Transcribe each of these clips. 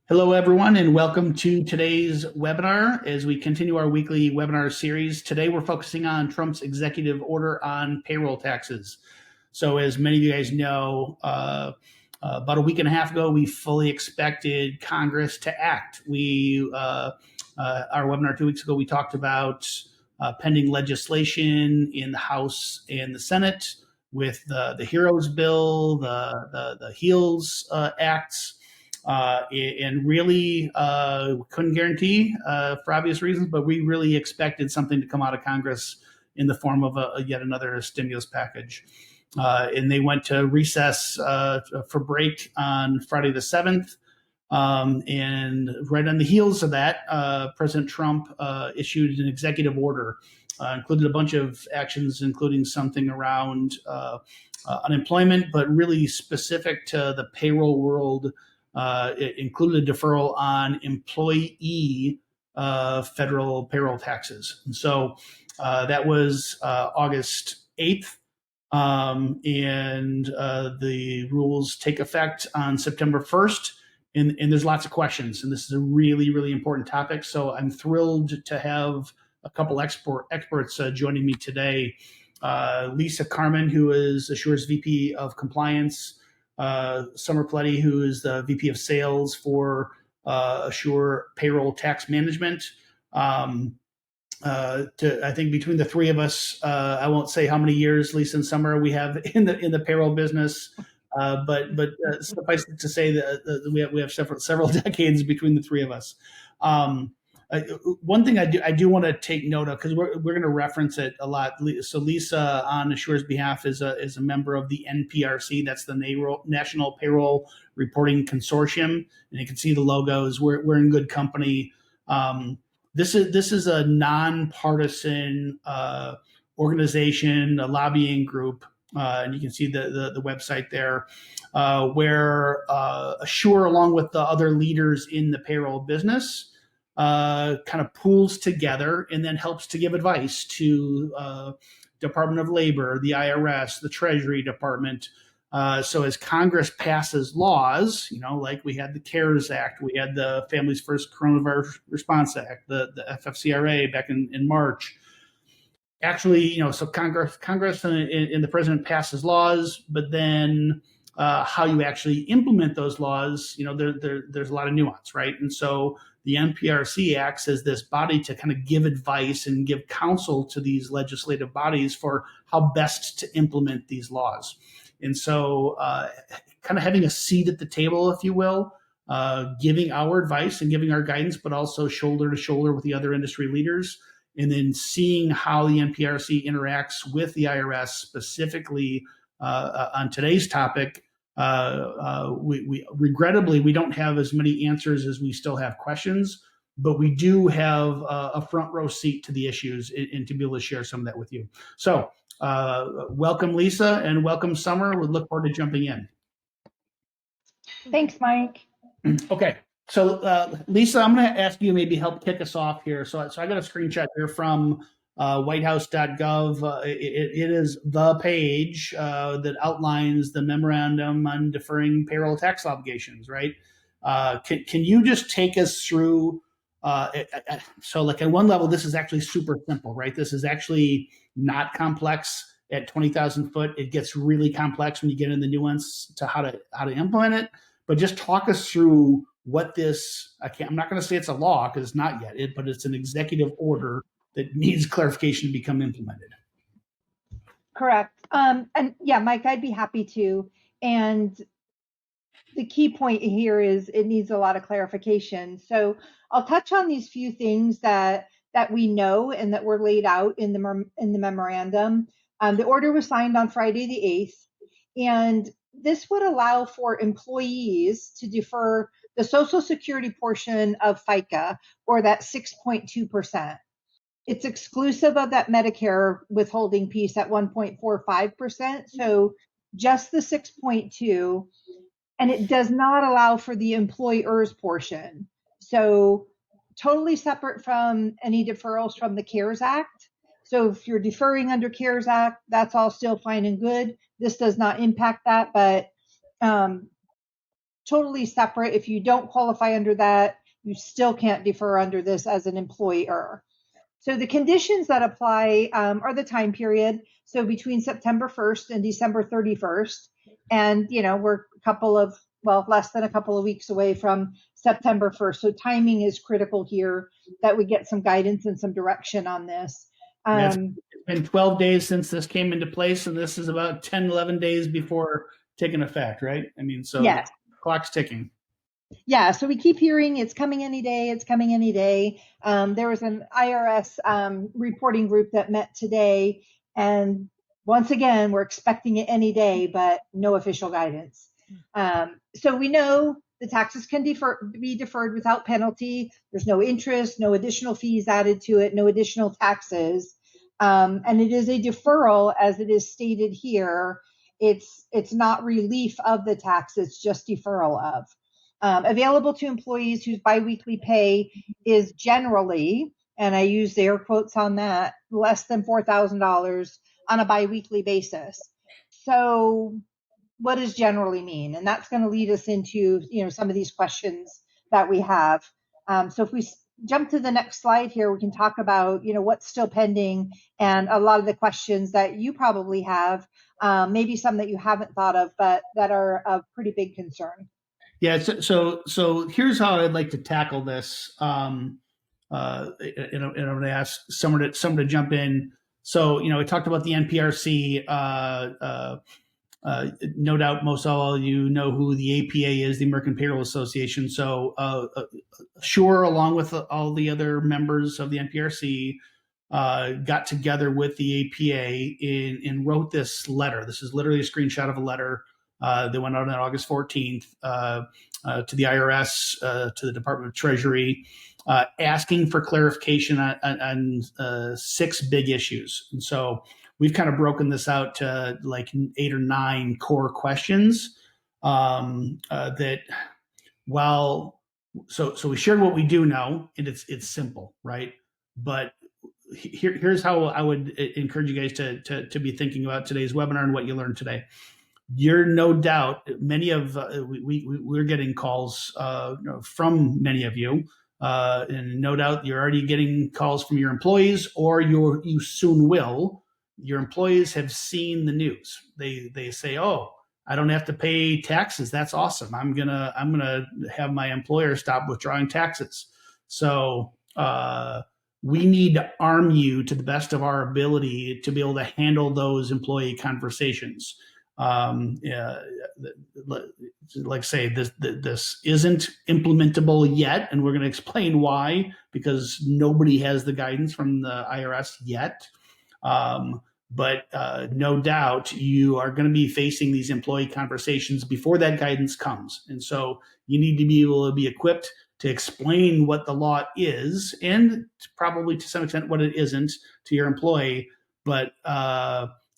Hello, everyone, and welcome to today's webinar as we continue our weekly webinar series. Today, we're focusing on Trump's executive order on payroll taxes. So as many of you guys know, about a week and a half ago, we fully expected Congress to act. Our webinar 2 weeks ago, we talked about pending legislation in the House and the Senate with the HEROES bill, the HEALS acts, and really couldn't guarantee for obvious reasons, but we really expected something to come out of Congress in the form of yet another stimulus package. And they went to recess for break on Friday the 7th. And right on the heels of that, President Trump issued an executive order, included a bunch of actions, including something around unemployment, but really specific to the payroll world. It included a deferral on employee federal payroll taxes. And so that was August 8th. And the rules take effect on September 1st. And there's lots of questions. And this is a really, really important topic. So I'm thrilled to have a couple experts joining me today. Lisa Carmen, who is Assure's VP of Compliance, Summer Pletty, who is the VP of Sales for Assure Payroll Tax Management. I think between the three of us, I won't say how many years, Lisa and Summer, we have in the payroll business, but suffice it to say that we have several decades between the three of us. One thing I do want to take note of, because we're going to reference it a lot. So Lisa, on Assure's behalf, is a member of the NPRC. That's the National Payroll Reporting Consortium, and you can see the logos. We're in good company. This is a nonpartisan organization, a lobbying group, and you can see the website there, where Assure, along with the other leaders in the payroll business, kind of pools together and then helps to give advice to Department of Labor, the IRS, the Treasury Department. So as Congress passes laws, like we had the CARES Act, we had the Families First Coronavirus Response Act, the FFCRA back in March. Actually, so Congress and the president passes laws, but then how you actually implement those laws, there's a lot of nuance, right? And so the NPRC acts as this body to kind of give advice and give counsel to these legislative bodies for how best to implement these laws. And so kind of having a seat at the table, if you will, giving our advice and giving our guidance, but also shoulder to shoulder with the other industry leaders, and then seeing how the NPRC interacts with the IRS specifically on today's topic. We regrettably, we don't have as many answers as we still have questions, but we do have a front row seat to the issues and to be able to share some of that with you. So welcome, Lisa, and welcome, Summer. We look forward to jumping in. Thanks, Mike. Okay. So Lisa, I'm going to ask you maybe help kick us off here. So I got a screenshot here from whitehouse.gov. It is the page that outlines the memorandum on deferring payroll tax obligations, right? Can you just take us through? So like at one level, this is actually super simple, right? This is actually not complex at 20,000 foot. It gets really complex when you get in the nuance to how to implement it. But just talk us through what this, I'm not going to say it's a law because it's not yet, but it's an executive order that needs clarification to become implemented. Correct. And yeah, Mike, I'd be happy to. And the key point here is it needs a lot of clarification. So I'll touch on these few things that we know and that were laid out in the memorandum. The order was signed on Friday the 8th, and this would allow for employees to defer the Social Security portion of FICA, or that 6.2%. It's exclusive of that Medicare withholding piece at 1.45%. So just the 6.2, and it does not allow for the employer's portion. So totally separate from any deferrals from the CARES Act. So if you're deferring under CARES Act, that's all still fine and good. This does not impact that, but totally separate. If you don't qualify under that, you still can't defer under this as an employer. So the conditions that apply are the time period. So between September 1st and December 31st. And, we're less than a couple of weeks away from September 1st. So timing is critical here, that we get some guidance and some direction on this. It's been 12 days since this came into place, and this is about 10, 11 days before taking effect, right? I mean, so yes. The clock's ticking. Yeah, so we keep hearing it's coming any day, it's coming any day. There was an IRS reporting group that met today, and once again, we're expecting it any day, but no official guidance. So we know the taxes can be deferred without penalty. There's no interest, no additional fees added to it, no additional taxes. And it is a deferral, as it is stated here. It's not relief of the tax, it's just deferral of. Available to employees whose biweekly pay is generally, and I use air quotes on that, less than $4,000 on a biweekly basis. So what does generally mean? And that's going to lead us into, some of these questions that we have. So if we jump to the next slide here, we can talk about, what's still pending and a lot of the questions that you probably have, maybe some that you haven't thought of, but that are of pretty big concern. Yeah. So here's how I'd like to tackle this. And I'm going to ask someone to jump in. So, we talked about the NPRC. No doubt most all of you know who the APA is, the American Payroll Association. So, Sure, along with all the other members of the NPRC, got together with the APA and wrote this letter. This is literally a screenshot of a letter that went out on August 14th to the IRS, to the Department of Treasury, asking for clarification on 6 big issues. And so we've kind of broken this out to like 8 or 9 core questions that so we shared what we do know, and it's simple, right? But here's how I would encourage you guys to be thinking about today's webinar and what you learned today. You're no doubt, many of we're getting calls from many of you, and no doubt you're already getting calls from your employees, or you soon will. Your employees have seen the news. They say, "Oh, I don't have to pay taxes. That's awesome. I'm gonna have my employer stop withdrawing taxes." So we need to arm you to the best of our ability to be able to handle those employee conversations. Like I say, this isn't implementable yet, and we're going to explain why, because nobody has the guidance from the IRS yet. But no doubt you are going to be facing these employee conversations before that guidance comes. And so you need to be able to be equipped to explain what the law is, and probably to some extent what it isn't, to your employee. But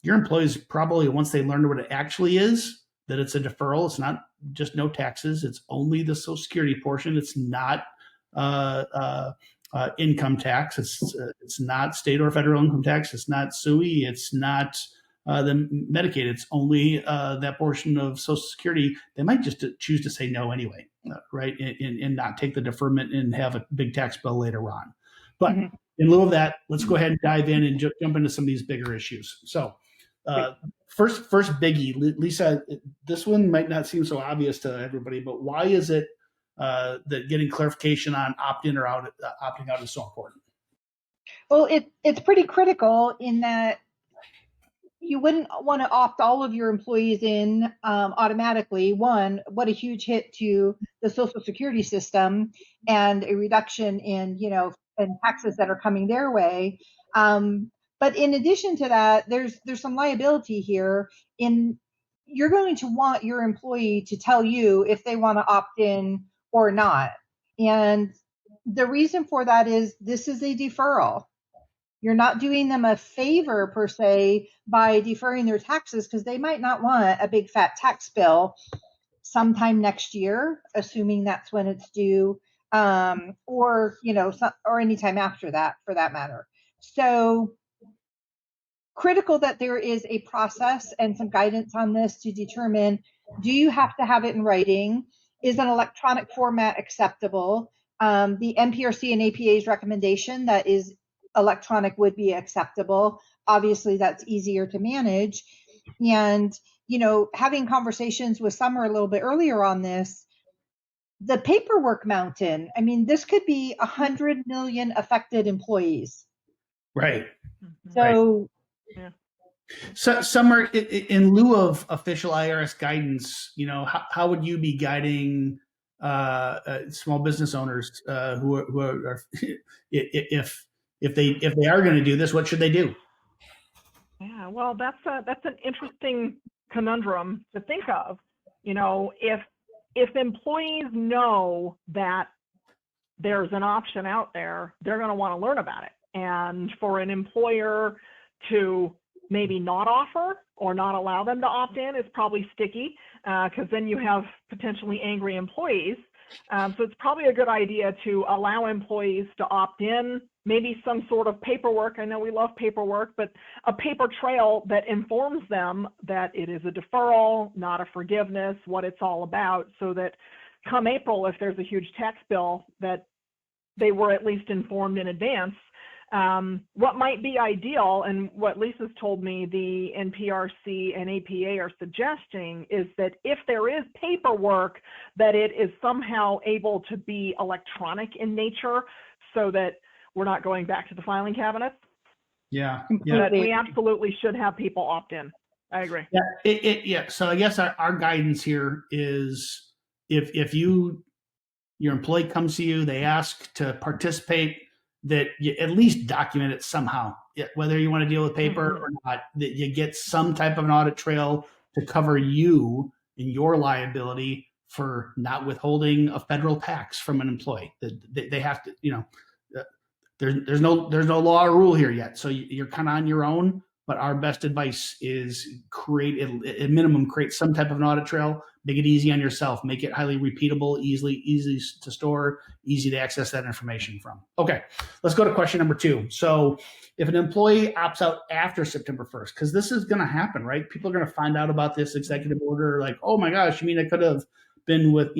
your employees probably, once they learn what it actually is, that it's a deferral, it's not just no taxes, it's only the Social Security portion. It's not income tax. It's not state or federal income tax. It's not SUI. It's not the Medicaid. It's only that portion of Social Security. They might just choose to say no anyway, right? And not take the deferment and have a big tax bill later on. But in lieu of that, let's go ahead and dive in and jump into some of these bigger issues. So first biggie, Lisa, this one might not seem so obvious to everybody, but why is it that getting clarification on opt-in or opting out is so important? Well, it's pretty critical in that you wouldn't want to opt all of your employees in automatically. One, what a huge hit to the Social Security system and a reduction in, in taxes that are coming their way. But in addition to that, there's some liability here. You're going to want your employee to tell you if they want to opt in or not. And the reason for that is this is a deferral. You're not doing them a favor per se by deferring their taxes, because they might not want a big fat tax bill sometime next year, assuming that's when it's due, or anytime after that, for that matter. So critical that there is a process and some guidance on this to determine, do you have to have it in writing? is an electronic format acceptable? The NPRC and APA's recommendation that is electronic would be acceptable. Obviously, that's easier to manage. And, having conversations with Summer a little bit earlier on this, the paperwork mountain, I mean, this could be 100 million affected employees. Right. So, Yeah. So, Summer, in lieu of official IRS guidance, how would you be guiding small business owners who are if they are going to do this, what should they do? Yeah, well, that's an interesting conundrum to think of. If employees know that there's an option out there, they're going to want to learn about it. And for an employer to maybe not offer or not allow them to opt in is probably sticky, because then you have potentially angry employees. So it's probably a good idea to allow employees to opt in, maybe some sort of paperwork. I know we love paperwork, but a paper trail that informs them that it is a deferral, not a forgiveness, what it's all about, so that come April, if there's a huge tax bill, that they were at least informed in advance. What might be ideal, and what Lisa's told me the NPRC and APA are suggesting, is that if there is paperwork, that it is somehow able to be electronic in nature, so that we're not going back to the filing cabinets. Yeah. But we absolutely should have people opt in. I agree. Yeah. So I guess our guidance here is if your employee comes to you, they ask to participate, that you at least document it somehow, whether you want to deal with paper or not, that you get some type of an audit trail to cover you and your liability for not withholding a federal tax from an employee. They have to, there's no law or rule here yet. So you're kind of on your own, but our best advice is at minimum, create some type of an audit trail, make it easy on yourself, make it highly repeatable, easy to store, easy to access that information from. Okay, let's go to question number 2. So if an employee opts out after September 1st, because this is going to happen, right? People are going to find out about this executive order, like, oh my gosh, you mean I could have been with,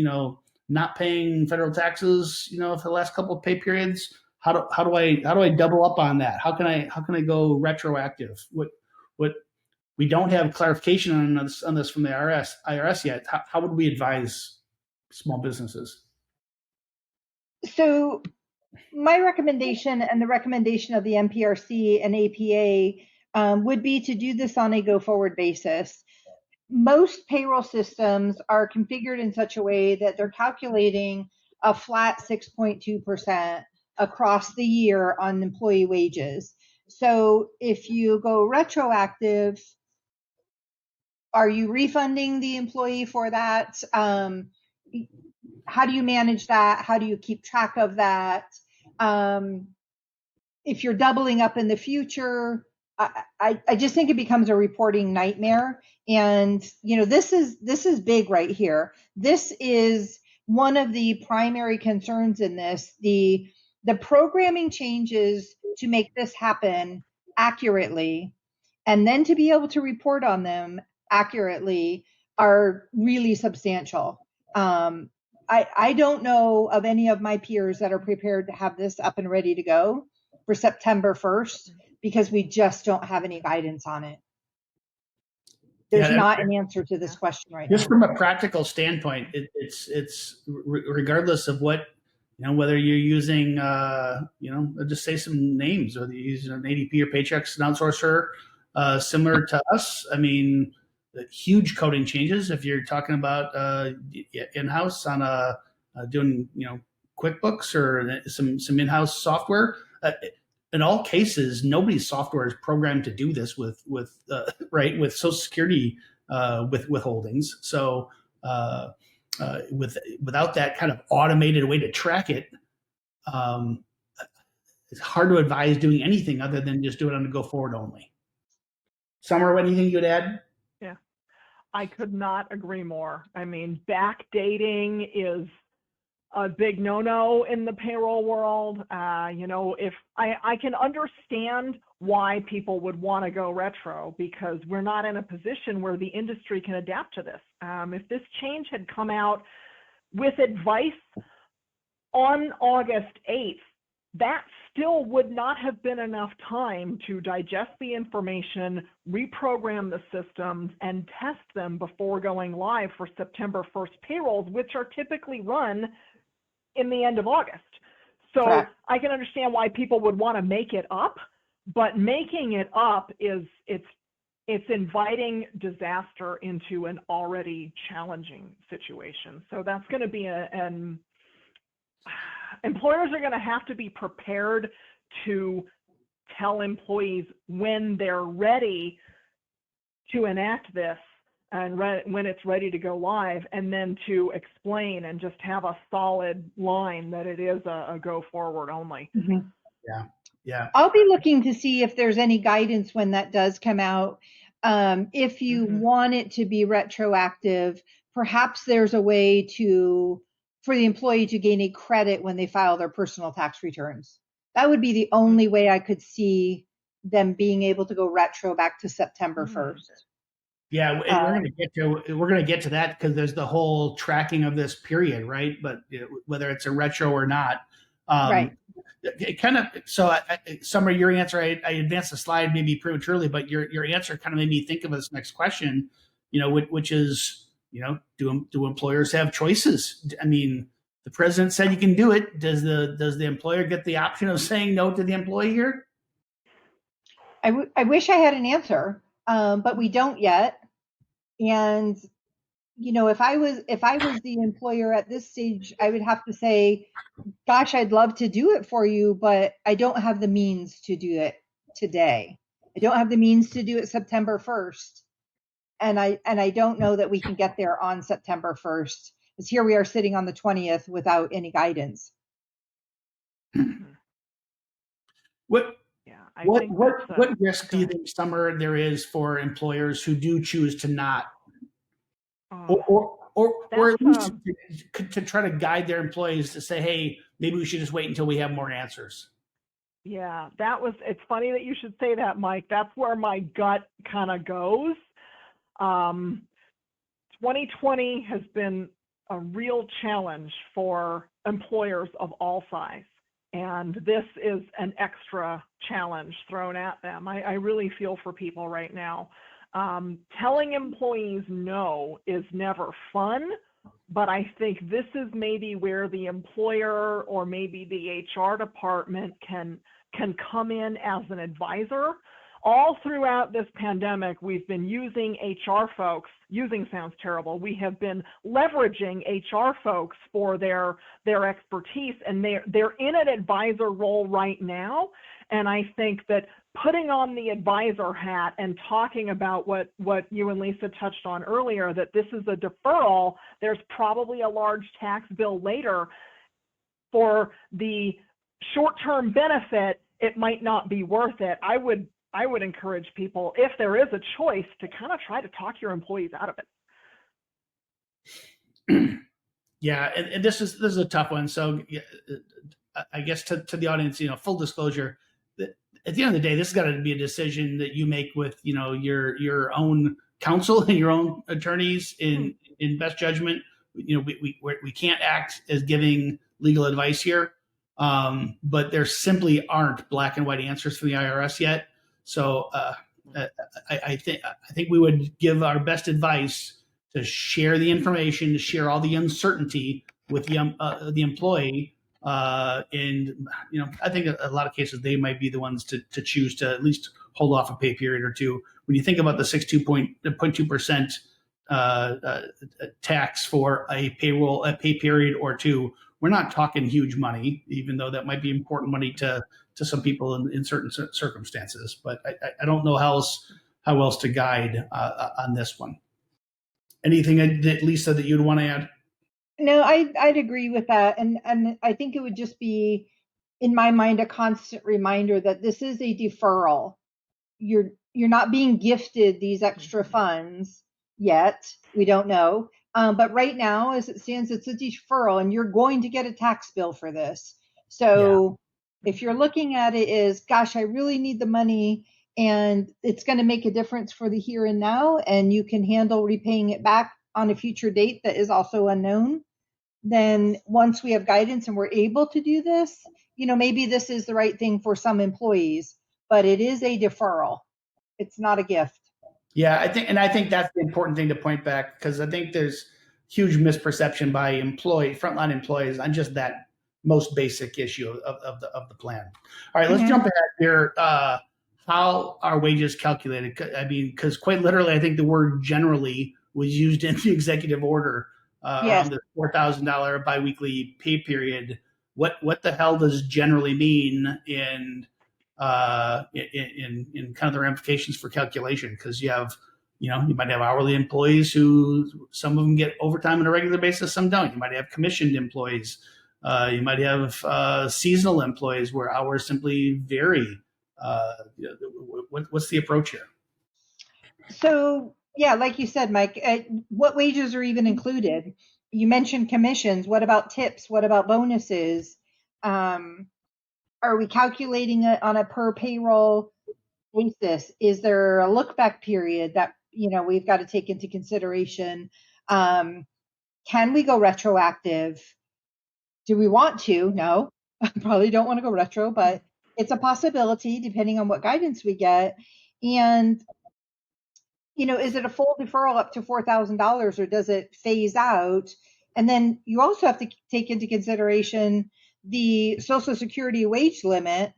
not paying federal taxes, for the last couple of pay periods? How do I double up on that? How can I go retroactive? What we don't have clarification on this from the IRS yet. How would we advise small businesses? So my recommendation and the recommendation of the NPRC and APA would be to do this on a go-forward basis. Most payroll systems are configured in such a way that they're calculating a flat 6.2% across the year on employee wages. So if you go retroactive, are you refunding the employee for that? How do you manage that? How do you keep track of that? If you're doubling up in the future, I just think it becomes a reporting nightmare. And this is big right here. This is one of the primary concerns in this. The programming changes to make this happen accurately, and then to be able to report on them accurately, are really substantial. I don't know of any of my peers that are prepared to have this up and ready to go for September 1st, because we just don't have any guidance on it. There's not an answer to this question right now. Just from a practical standpoint, it's regardless of what, whether you're using, just say some names, whether you're using an ADP or Paychex, an outsourcer similar to us. I mean, huge coding changes. If you're talking about in-house on doing, QuickBooks or some in-house software, in all cases, nobody's software is programmed to do this with Social Security with withholdings. So without that kind of automated way to track it, it's hard to advise doing anything other than just do it on the go forward only. Summer, anything you'd add? Yeah, I could not agree more. I mean, backdating is a big no-no in the payroll world. If I can understand why people would want to go retro, because we're not in a position where the industry can adapt to this. If this change had come out with advice on August 8th, that still would not have been enough time to digest the information, reprogram the systems, and test them before going live for September 1st payrolls, which are typically run in the end of August. So Correct. I can understand why people would want to make it up, but making it up it's inviting disaster into an already challenging situation. So that's going to be employers are going to have to be prepared to tell employees when they're ready to enact this and when it's ready to go live, and then to explain and just have a solid line that it is a go forward only. Mhm. Yeah. I'll be looking to see if there's any guidance when that does come out. If you want it to be retroactive, perhaps there's a way for the employee to gain a credit when they file their personal tax returns. That would be the only way I could see them being able to go retro back to September 1st. Yeah, and we're gonna get to that because there's the whole tracking of this period, right? But whether it's a retro or not, Right. it kind of. So, Summer, your answer, I advanced the slide maybe prematurely, but your answer kind of made me think of this next question, which is, do employers have choices? I mean, the president said you can do it. Does the employer get the option of saying no to the employee here? I wish I had an answer, but we don't yet. And if I was the employer at this stage, I would have to say, gosh, I'd love to do it for you, but I don't have the means to do it today. I don't have the means to do it September 1st. And I don't know that we can get there on September 1st, because here we are sitting on the 20th without any guidance. What think what risk do you think, Summer, there is for employers who do choose to not, or at least to try to guide their employees to say, hey, maybe we should just wait until we have more answers? Yeah, it's funny that you should say that, Mike. That's where my gut kind of goes. 2020 has been a real challenge for employers of all size. And this is an extra challenge thrown at them. I really feel for people right now. Telling employees no is never fun, but I think this is maybe where the employer or maybe the HR department can come in as an advisor. All throughout this pandemic, we've been using HR folks. Using sounds terrible. We have been leveraging HR folks for their expertise, and they're in an advisor role right now. And I think that putting on the advisor hat and talking about what you and Lisa touched on earlier, that this is a deferral, there's probably a large tax bill later. For the short-term benefit, it might not be worth it. I would encourage people, if there is a choice, to kind of try to talk your employees out of it. Yeah, and this is a tough one. So I guess to the audience, full disclosure, at the end of the day, this has got to be a decision that you make with your own counsel and your own attorneys in best judgment. We can't act as giving legal advice here, but there simply aren't black and white answers from the IRS yet. So I think we would give our best advice to share the information, to share all the uncertainty with the employee. And I think a lot of cases they might be the ones to choose to at least hold off a pay period or two. When you think about the 62.2% tax for a pay period or two, we're not talking huge money, even though that might be important money to some people in certain circumstances. But I don't know how else to guide on this one. Anything, Lisa, that you'd want to add? No, I'd agree with that. And I think it would just be, in my mind, a constant reminder that this is a deferral. You're not being gifted these extra funds yet. We don't know. But right now, as it stands, it's a deferral, and you're going to get a tax bill for this. So if you're looking at it as, gosh, I really need the money, and it's going to make a difference for the here and now, and you can handle repaying it back on a future date that is also unknown, then once we have guidance and we're able to do this, maybe this is the right thing for some employees, but it is a deferral. It's not a gift. Yeah, I think that's the important thing to point back, because I think there's huge misperception by frontline employees on just that most basic issue of the plan. All right, let's jump ahead here. How are wages calculated? I mean, because quite literally, I think the word generally was used in the executive order around the $4,000 biweekly pay period. What the hell does generally mean in kind of the ramifications for calculation? Because you might have hourly employees who, some of them get overtime on a regular basis, some don't. You might have commissioned employees. You might have seasonal employees where hours simply vary. What's the approach here? So, yeah, like you said, Mike, what wages are even included? You mentioned commissions. What about tips? What about bonuses? Are we calculating it on a per payroll basis? Is there a look back period that we've got to take into consideration? Can we go retroactive? Do we want to? No, I probably don't want to go retro, but it's a possibility depending on what guidance we get. And is it a full deferral up to $4,000, or does it phase out? And then you also have to take into consideration the Social Security wage limit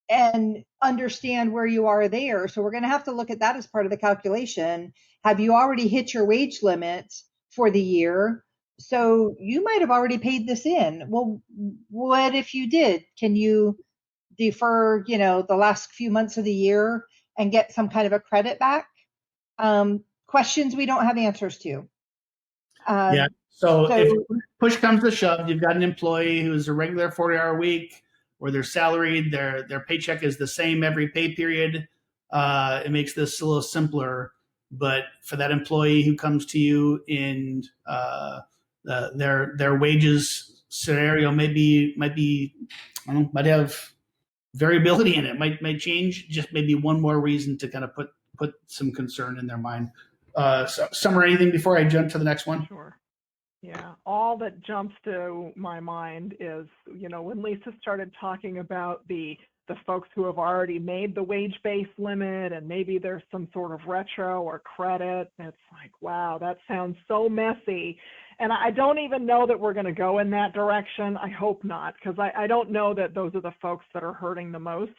and understand where you are there. So we're going to have to look at that as part of the calculation. Have you already hit your wage limit for the year? So you might have already paid this in. Well, what if you did? Can you defer, the last few months of the year and get some kind of a credit back? Questions we don't have answers to. Yeah. So if push comes to shove, you've got an employee who's a regular 40-hour week, or they're salaried, their paycheck is the same every pay period. It makes this a little simpler. But for that employee who comes to you in their wages scenario might have variability in it, might change, just maybe one more reason to kind of put some concern in their mind. Summer, anything before I jump to the next one? Sure. Yeah, all that jumps to my mind is, when Lisa started talking about the folks who have already made the wage base limit, and maybe there's some sort of retro or credit, it's like, wow, that sounds so messy. And I don't even know that we're going to go in that direction. I hope not, because I don't know that those are the folks that are hurting the most.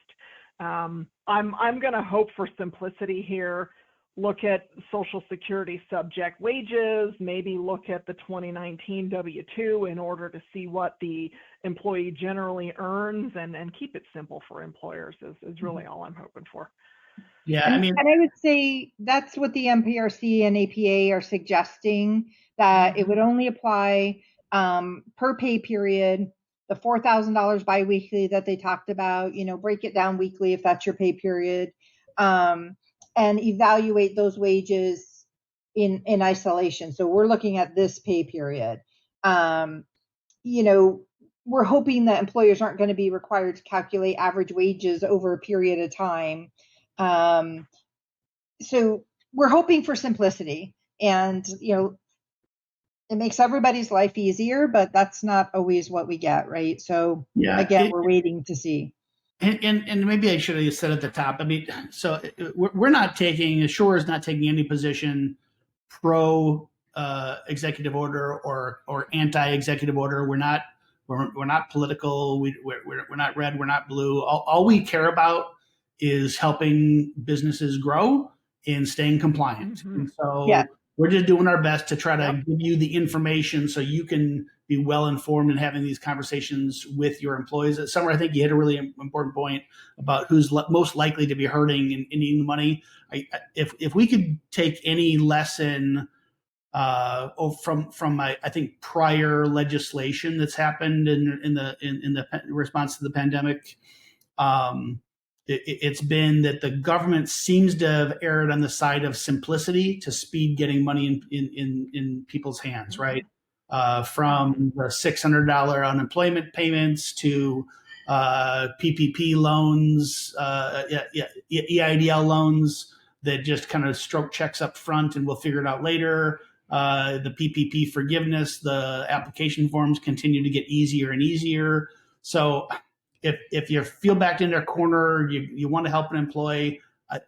I'm going to hope for simplicity here. Look at Social Security subject wages, maybe look at the 2019 W-2 in order to see what the employee generally earns, and keep it simple for employers is really all I'm hoping for. Yeah, and I would say that's what the MPRC and APA are suggesting, that it would only apply per pay period, the $4,000 biweekly that they talked about, break it down weekly if that's your pay period. And evaluate those wages in isolation. So we're looking at this pay period. We're hoping that employers aren't going to be required to calculate average wages over a period of time. So we're hoping for simplicity, and it makes everybody's life easier, but that's not always what we get, right? So again, we're waiting to see. And maybe I should have said at the top. I mean, so we're not taking, Assure is not taking any position pro executive order or anti executive order. We're not political. We're not red. We're not blue. All we care about is helping businesses grow and staying compliant. Mm-hmm. And so we're just doing our best to try to give you the information so you can be well informed and having these conversations with your employees. Summer, I think you hit a really important point about who's most likely to be hurting and needing the money. If we could take any lesson from I think prior legislation that's happened in the response to the pandemic, it's been that the government seems to have erred on the side of simplicity to speed getting money in people's hands, right? From the $600 unemployment payments to PPP loans, EIDL loans that just kind of stroke checks up front and we'll figure it out later, The PPP forgiveness, the application forms continue to get easier and easier. So if you feel backed into a corner, you want to help an employee,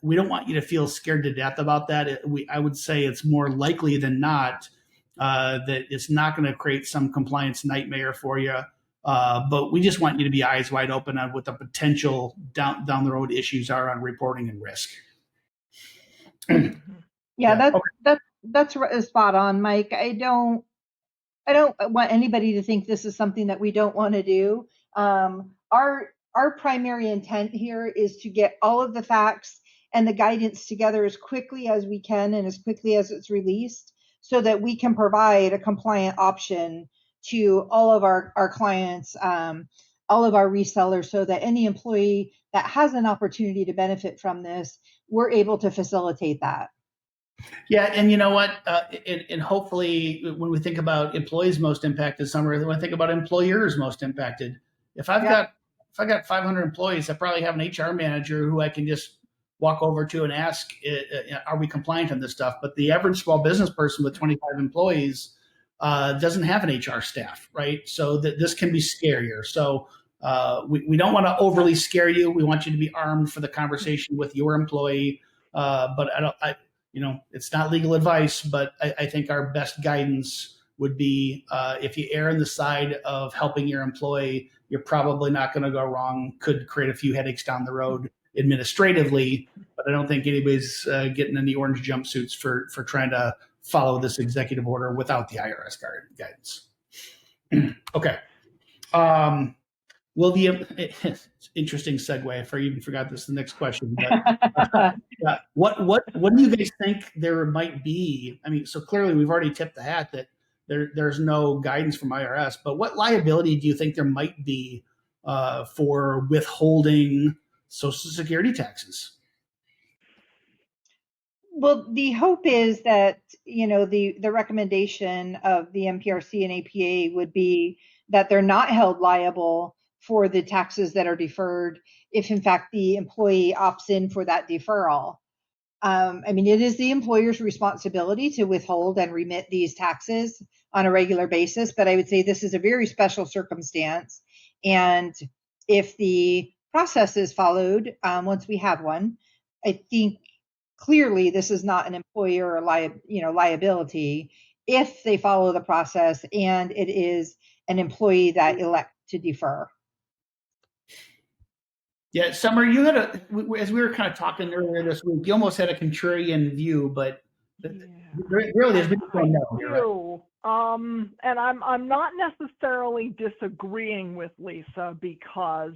we don't want you to feel scared to death about that. I would say it's more likely than not that it's not going to create some compliance nightmare for you. But we just want you to be eyes wide open on what the potential down the road issues are on reporting and risk. Yeah, that's spot on, Mike. I don't want anybody to think this is something that we don't want to do. Our primary intent here is to get all of the facts and the guidance together as quickly as we can and as quickly as it's released, so that we can provide a compliant option to all of our clients, all of our resellers, so that any employee that has an opportunity to benefit from this, we're able to facilitate that. Yeah, and you know what? And hopefully, when we think about employees most impacted, Summer, when I think about employers most impacted, if I've got 500 employees, I probably have an HR manager who I can just walk over to and ask, are we compliant on this stuff? But the average small business person with 25 employees doesn't have an HR staff, right? So this can be scarier. So we don't want to overly scare you. We want you to be armed for the conversation with your employee. But it's not legal advice, but I think our best guidance would be if you err on the side of helping your employee, you're probably not going to go wrong. Could create a few headaches down the road administratively, but I don't think anybody's getting in the orange jumpsuits for trying to follow this executive order without the IRS guidance. Okay. Will the interesting segue? I even forgot this. The next question. But, what do you guys think there might be? I mean, so clearly we've already tipped the hat that there's no guidance from IRS. But what liability do you think there might be for withholding Social Security taxes? Well, the hope is that, the recommendation of the MPRC and APA would be that they're not held liable for the taxes that are deferred if, in fact, the employee opts in for that deferral. It is the employer's responsibility to withhold and remit these taxes on a regular basis, but I would say this is a very special circumstance. And if the process is followed, once we have one, I think clearly this is not an employer liability if they follow the process and it is an employee that elects to defer. Yeah, Summer, you had as we were kind of talking earlier this week, you almost had a contrarian view, but really, we just don't know. Right? And I'm not necessarily disagreeing with Lisa, because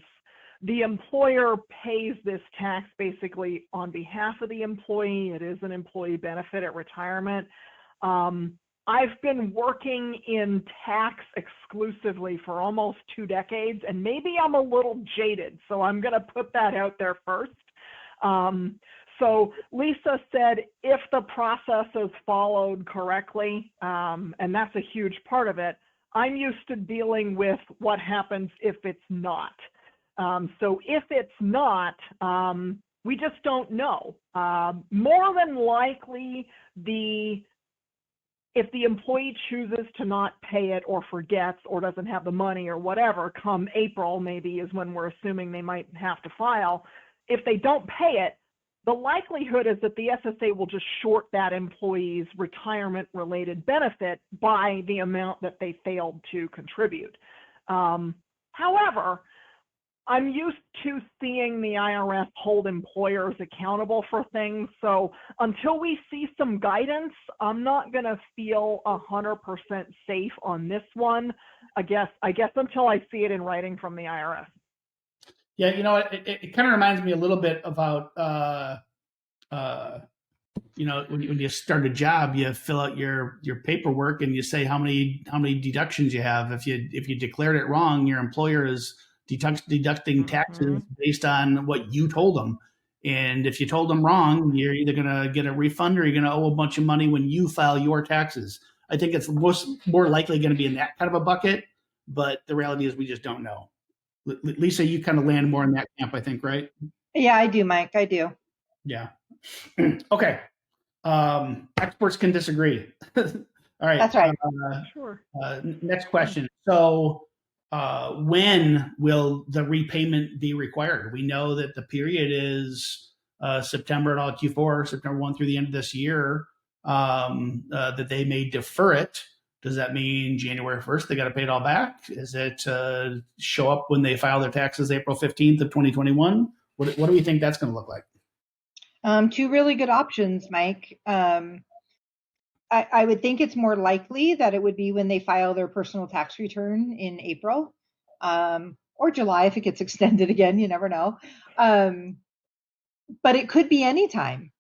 the employer pays this tax basically on behalf of the employee. It is an employee benefit at retirement. I've been working in tax exclusively for almost 2 decades, and maybe I'm a little jaded, so I'm going to put that out there first. So Lisa said if the process is followed correctly, and that's a huge part of it, I'm used to dealing with what happens if it's not. So if it's not, we just don't know. More than likely, if the employee chooses to not pay it or forgets or doesn't have the money or whatever, come April maybe is when we're assuming they might have to file. If they don't pay it, the likelihood is that the SSA will just short that employee's retirement-related benefit by the amount that they failed to contribute. However, I'm used to seeing the IRS hold employers accountable for things. So until we see some guidance, I'm not going to feel 100% safe on this one. I guess until I see it in writing from the IRS. Yeah, it kind of reminds me a little bit about, when you start a job, you fill out your paperwork and you say how many deductions you have. If you declared it wrong, your employer is deducting taxes based on what you told them. And if you told them wrong, you're either going to get a refund or you're going to owe a bunch of money when you file your taxes. I think it's more likely going to be in that kind of a bucket, but the reality is we just don't know. Lisa, you kind of land more in that camp, I think, right? Yeah, I do, Mike. I do. Yeah. Okay. Experts can disagree. All right. That's right. Sure. Next question. So, when will the repayment be required? We know that the period is September and all Q4, September 1 through the end of this year, that they may defer it. Does that mean January 1st they got to pay it all back? Is it show up when they file their taxes April 15th of 2021? What do we think that's going to look like? Two really good options, Mike. I would think it's more likely that it would be when they file their personal tax return in April, or July if it gets extended again. You never know. But it could be any time.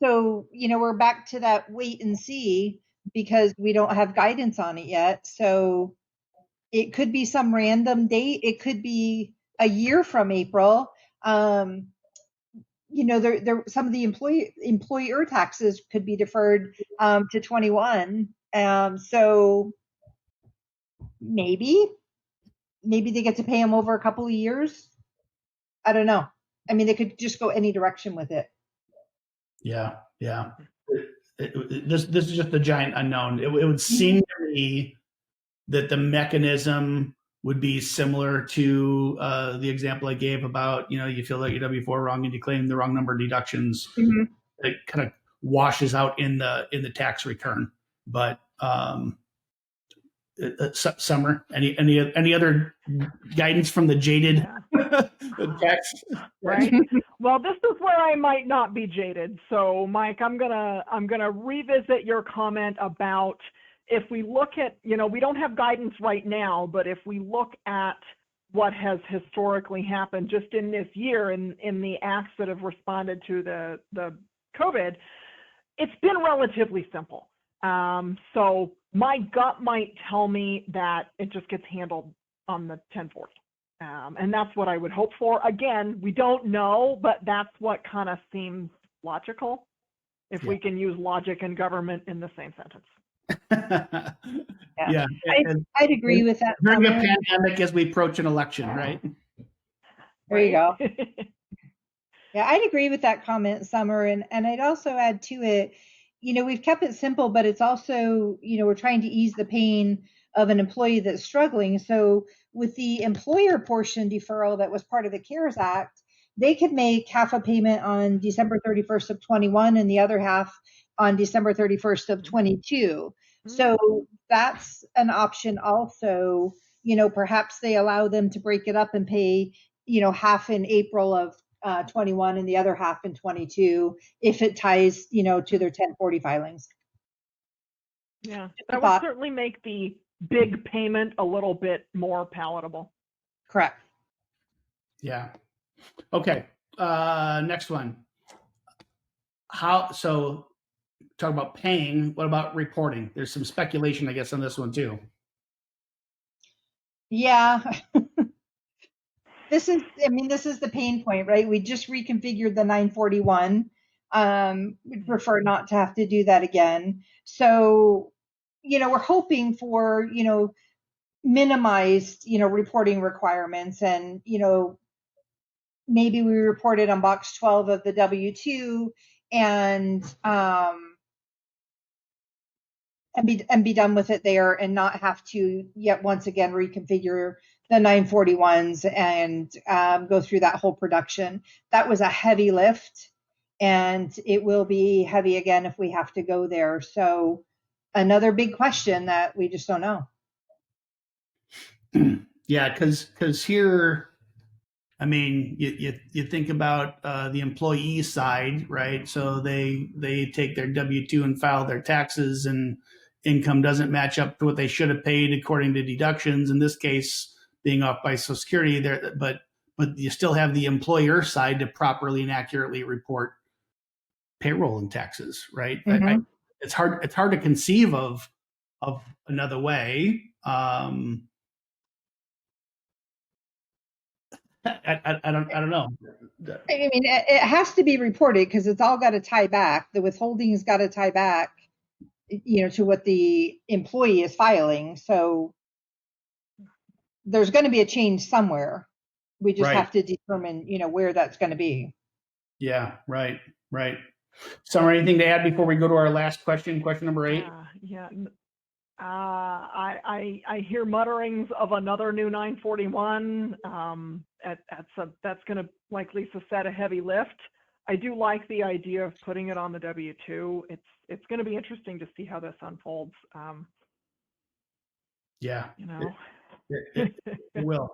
So, we're back to that wait and see because we don't have guidance on it yet. So it could be some random date. It could be a year from April. There some of the employer taxes could be deferred to 21. So maybe they get to pay them over a couple of years. I don't know. I mean, they could just go any direction with it. Yeah. This is just a giant unknown. It would seem to me that the mechanism would be similar to the example I gave about, you fill out your W-4 wrong and you claim the wrong number of deductions. Mm-hmm. It kind of washes out in the tax return. But Summer, any other guidance from the jaded tax? Right. Well, this is where I might not be jaded. So, Mike, I'm gonna revisit your comment about if we look at, we don't have guidance right now, but if we look at what has historically happened just in this year in the acts that have responded to the COVID, it's been relatively simple. So my gut might tell me that it just gets handled on the 1040. And that's what I would hope for. Again, we don't know, but that's what kind of seems logical, if we can use logic and government in the same sentence. Yeah. I'd agree with that. During a pandemic as we approach an election, right? There you go. Yeah, I'd agree with that comment, Summer. And I'd also add to it, we've kept it simple, but it's also, we're trying to ease the pain of an employee that's struggling. So with the employer portion deferral that was part of the CARES Act, they could make half a payment on December 31st of 21 and the other half on December 31st of 22. So that's an option also. Perhaps they allow them to break it up and pay, half in April of 21 and the other half in 22 if it ties, to their 1040 filings. Yeah, that would certainly make the big payment a little bit more palatable. Correct. Yeah. Okay. Next one. So talk about paying. What about reporting? There's some speculation, I guess, on this one too. Yeah. This is the pain point, right? We just reconfigured the 941. We'd prefer not to have to do that again. So, we're hoping for, minimized, reporting requirements and, maybe we report it on box 12 of the W-2 and be done with it there and not have to yet once again reconfigure the 941s and go through that whole production. That was a heavy lift, and it will be heavy again if we have to go there. So another big question that we just don't know. Yeah, because here, I mean, you think about the employee side, right? So they take their W-2 and file their taxes, and income doesn't match up to what they should have paid according to deductions. In this case, being off by Social Security, there, but you still have the employer side to properly and accurately report payroll and taxes, right? Mm-hmm. It's hard to conceive of another way. I don't know. I mean, it has to be reported because it's all got to tie back. The withholding's got to tie back, to what the employee is filing. So there's going to be a change somewhere. We just have to determine, where that's going to be. Yeah, right. Summer, anything to add before we go to our last question, question number 8? Yeah. I hear mutterings of another new 941. That's going to, like Lisa said, a heavy lift. I do like the idea of putting it on the W-2. It's going to be interesting to see how this unfolds. Yeah, You know, it will.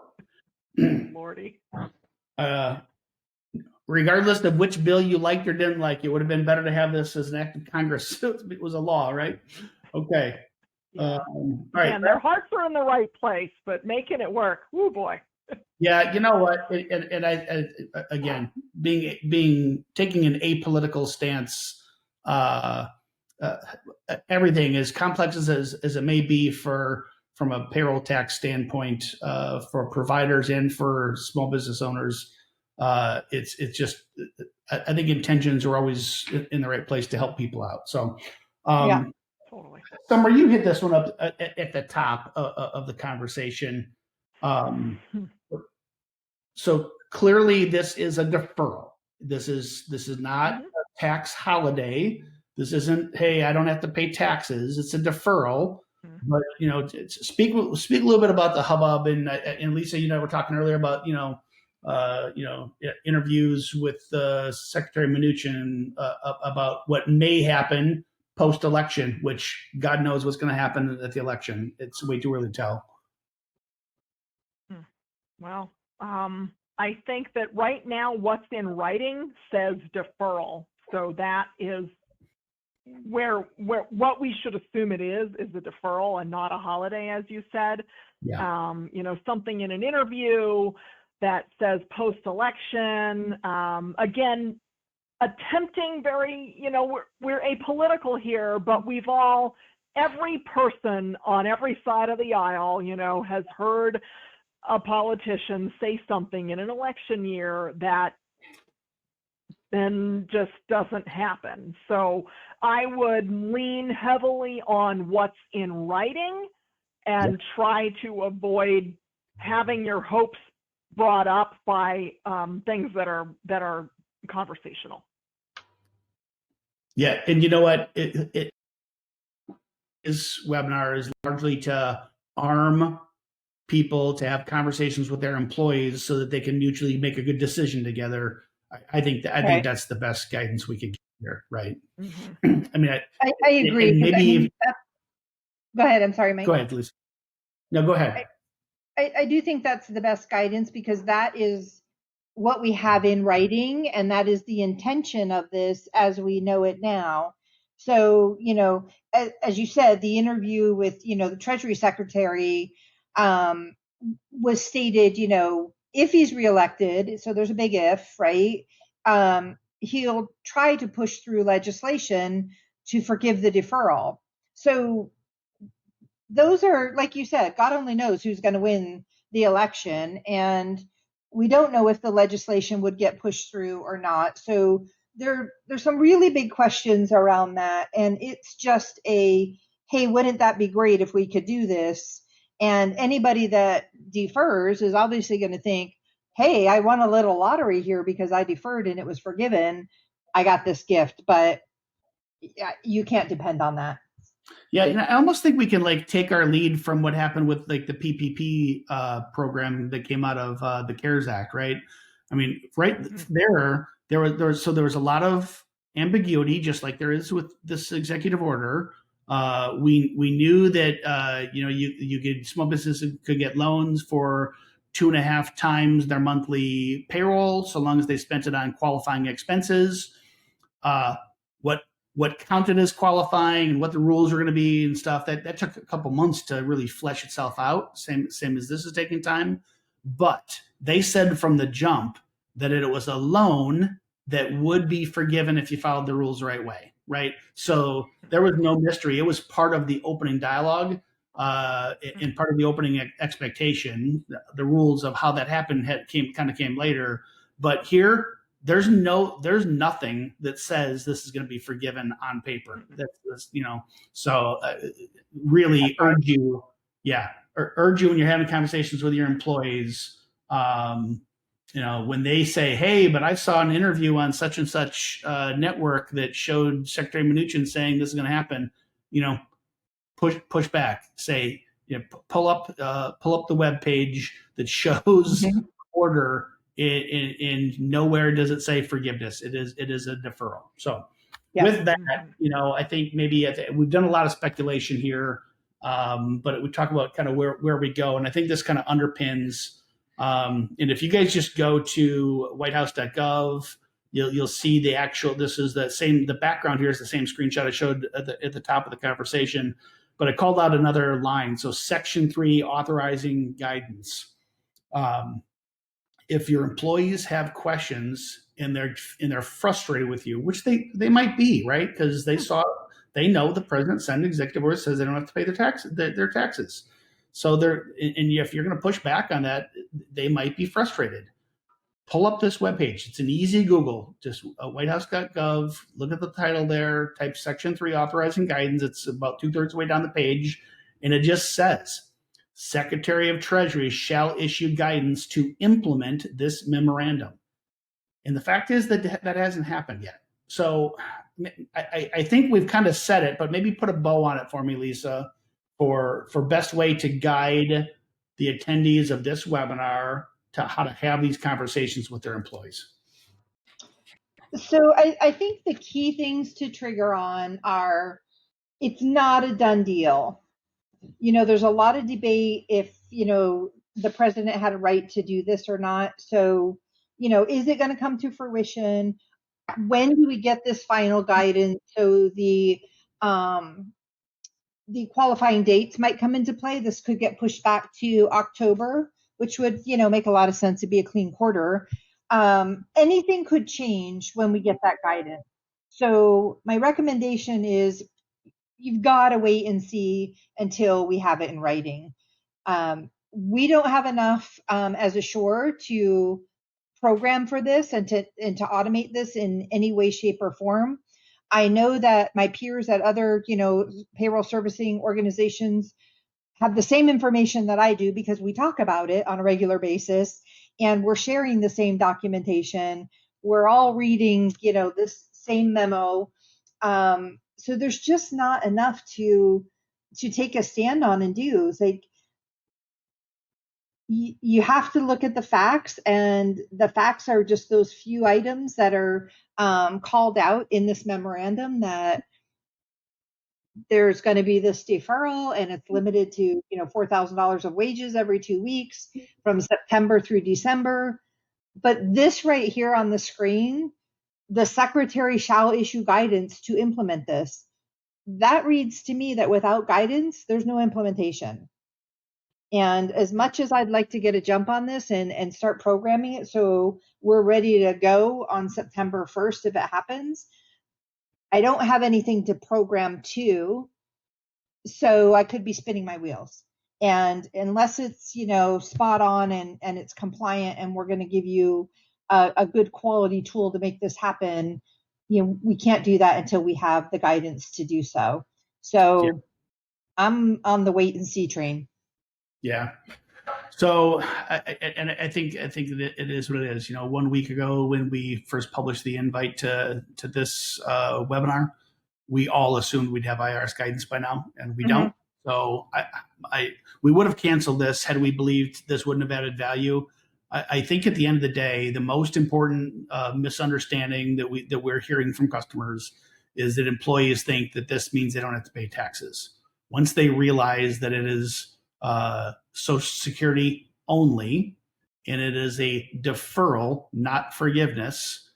Lordy. Regardless of which bill you liked or didn't like, it would have been better to have this as an act of Congress. It was a law, right? Okay. Yeah. All right. And their hearts are in the right place, but making it work, oh boy. Yeah, you know what? And I again, taking an apolitical stance. Everything as complex as it may be from a payroll tax standpoint for providers and for small business owners. It's just, I think intentions are always in the right place to help people out. So, Yeah. Totally. Summer, you hit this one up at the top of the conversation. So clearly, this is a deferral. This is not a tax holiday. This isn't, hey, I don't have to pay taxes. It's a deferral. But speak a little bit about the hubbub, and Lisa, we're talking earlier about interviews with Secretary Mnuchin about what may happen post-election, which God knows what's going to happen at the election. It's way too early to tell. Well, I think that right now what's in writing says deferral. So that is where what we should assume it is a deferral and not a holiday, as you said. Yeah. Something in an interview that says post-election. Again, attempting very, we're apolitical here, but every person on every side of the aisle, has heard a politician say something in an election year that then just doesn't happen. So I would lean heavily on what's in writing and try to avoid having your hopes brought up by things that are conversational. Yeah, and you know what? This webinar is largely to arm people to have conversations with their employees so that they can mutually make a good decision together. I think that's the best guidance we could get here, right? Mm-hmm. I mean, I agree. Go ahead. I'm sorry, Mike. Go ahead, Lisa. No, go ahead. I do think that's the best guidance because that is what we have in writing, and that is the intention of this as we know it now. So, as you said, the interview with, the Treasury Secretary was stated, if he's reelected, so there's a big if, right? He'll try to push through legislation to forgive the deferral. So those are, like you said, God only knows who's going to win the election. And we don't know if the legislation would get pushed through or not. So there's some really big questions around that. And it's just hey, wouldn't that be great if we could do this? And anybody that defers is obviously going to think, hey, I won a little lottery here because I deferred and it was forgiven. I got this gift, but you can't depend on that. Yeah, I almost think we can take our lead from what happened with the PPP program that came out of the CARES Act, right? I mean, right there was a lot of ambiguity, just like there is with this executive order. We knew that small businesses could get loans for 2.5 times their monthly payroll, so long as they spent it on qualifying expenses. What counted as qualifying and what the rules were going to be and stuff, that took a couple months to really flesh itself out. Same as this is taking time. But they said from the jump that it was a loan that would be forgiven if you followed the rules the right way, right? So there was no mystery. It was part of the opening dialogue and part of the opening expectation. The rules of how that happened came later. But here, there's nothing that says this is going to be forgiven on paper. So really urge you when you're having conversations with your employees, when they say, "Hey, but I saw an interview on such and such network that showed Secretary Mnuchin saying this is going to happen," push back. Say, pull up the web page that shows order. In nowhere does it say forgiveness. It is a deferral. So with that, I think maybe we've done a lot of speculation here, but we talk about kind of where we go, and I think this kind of underpins. And if you guys just go to whitehouse.gov, you'll see the actual. This is the same. The background here is the same screenshot I showed at the top of the conversation, but I called out another line. So Section 3, authorizing guidance. If your employees have questions and they're frustrated with you, which they might be, right? Because they know the president signed an executive order that says they don't have to pay their taxes. So if you're going to push back on that, they might be frustrated. Pull up this webpage. It's an easy Google. Just whitehouse.gov. Look at the title there. Type Section 3, authorizing guidance. It's about 2/3 way down the page, and it just says, Secretary of Treasury shall issue guidance to implement this memorandum. And the fact is that hasn't happened yet. So I think we've kind of said it, but maybe put a bow on it for me, Lisa, for best way to guide the attendees of this webinar to how to have these conversations with their employees. So I think the key things to trigger on are, it's not a done deal. There's a lot of debate if, the president had a right to do this or not. So, is it going to come to fruition? When do we get this final guidance? So the qualifying dates might come into play. This could get pushed back to October, which would, make a lot of sense to be a clean quarter. Anything could change when we get that guidance. So my recommendation is, you've got to wait and see until we have it in writing. We don't have enough as a shore to program for this and to automate this in any way, shape, or form. I know that my peers at other, payroll servicing organizations have the same information that I do, because we talk about it on a regular basis and we're sharing the same documentation. We're all reading, this same memo. So there's just not enough to take a stand on and do. It's like, you have to look at the facts, and the facts are just those few items that are called out in this memorandum, that there's going to be this deferral, and it's limited to $4,000 of wages every 2 weeks from September through December. But this right here on the screen, the secretary shall issue guidance to implement this. That reads to me that without guidance, there's no implementation. And as much as I'd like to get a jump on this and start programming it so we're ready to go on September 1st if it happens, I don't have anything to program to, so I could be spinning my wheels. And unless it's, spot on and it's compliant, and we're going to give you a good quality tool to make this happen, we can't do that until we have the guidance to do so. So yeah. I'm on the wait and see train. Yeah. So I think that it is what it is. 1 week ago, when we first published the invite to this webinar, we all assumed we'd have IRS guidance by now, and we don't. So we would have canceled this had we believed this wouldn't have added value. I think at the end of the day, the most important misunderstanding that we're hearing from customers is that employees think that this means they don't have to pay taxes. Once they realize that it is Social Security only, and it is a deferral, not forgiveness,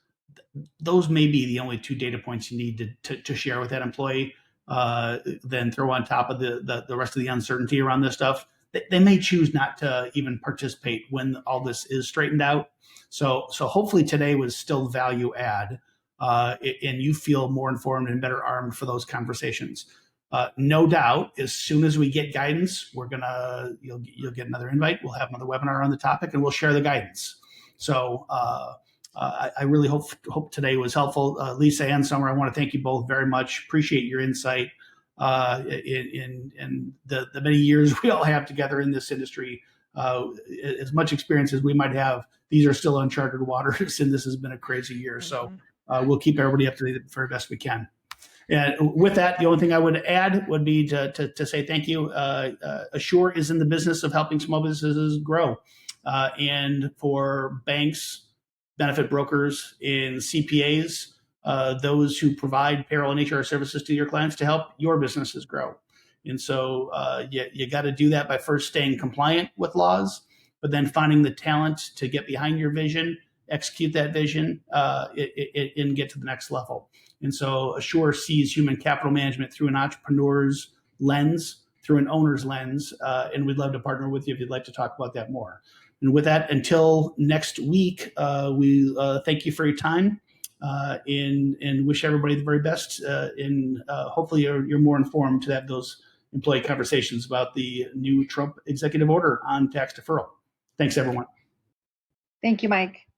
those may be the only 2 data points you need to share with that employee. Then throw on top of the rest of the uncertainty around this stuff. They may choose not to even participate when all this is straightened out. So hopefully today was still value add, and you feel more informed and better armed for those conversations. No doubt, as soon as we get guidance, you'll get another invite. We'll have another webinar on the topic, and we'll share the guidance. So I really hope today was helpful. Lisa and Summer, I want to thank you both very much. Appreciate your insight in the many years we all have together in this industry. as much experience as we might have, these are still uncharted waters, and this has been a crazy year. So we'll keep everybody up to date for the best we can. And with that, the only thing I would add would be to say thank you. Assure is in the business of helping small businesses grow. And for banks, benefit brokers, and CPAs, those who provide payroll and HR services to your clients to help your businesses grow. And so you got to do that by first staying compliant with laws, but then finding the talent to get behind your vision, execute that vision, and get to the next level. And so Assure sees human capital management through an entrepreneur's lens, through an owner's lens, and we'd love to partner with you if you'd like to talk about that more. And with that, until next week, we thank you for your time and wish everybody the very best. And hopefully you're more informed to have those employee conversations about the new Trump executive order on tax deferral. Thanks, everyone. Thank you, Mike.